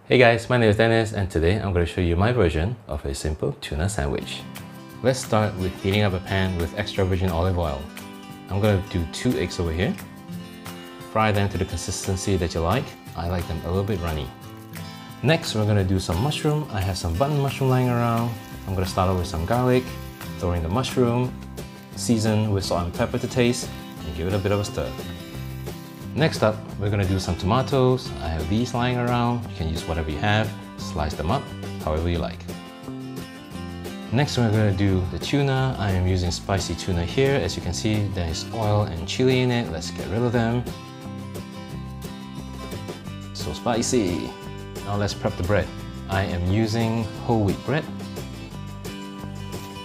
Hey guys, my name is Dennis and today I'm going to show you my version of a simple tuna sandwich. Let's start with heating up a pan with extra virgin olive oil. I'm going to do 2 eggs over here. Fry them to the consistency that you like. I like them a little bit runny. Next, we're going to do some mushroom. I have some button mushroom lying around. I'm going to start off with some garlic, throw in the mushroom, season with salt and pepper to taste, and give it a bit of a stir. Next up, we're going to do some tomatoes. I have these lying around. You can use whatever you have. Slice them up however you like. Next, we're going to do the tuna. I am using spicy tuna here. As you can see, there is oil and chili in it. Let's get rid of them. So spicy. Now let's prep the bread. I am using whole wheat bread.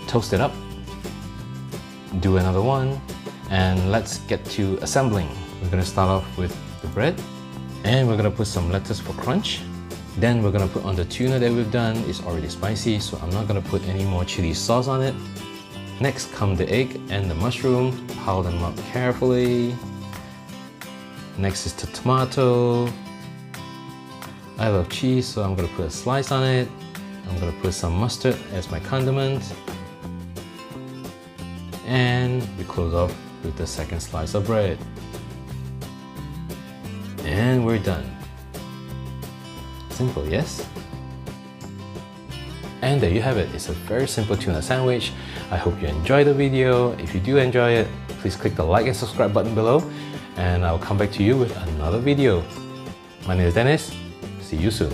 Toast it up. Do another one. And let's get to assembling. We're going to start off with the bread. And we're going to put some lettuce for crunch. Then we're going to put on the tuna that we've done. It's already spicy, so I'm not going to put any more chili sauce on it. Next come the egg and the mushroom. Pile them up carefully. Next is the tomato. I love cheese, so I'm going to put a slice on it. I'm going to put some mustard as my condiment. And we close off with the second slice of bread. And we're done. Simple, yes? And there you have it. It's a very simple tuna sandwich. I hope you enjoyed the video. If you do enjoy it, please click the like and subscribe button below, and I'll come back to you with another video. My name is Dennis. See you soon.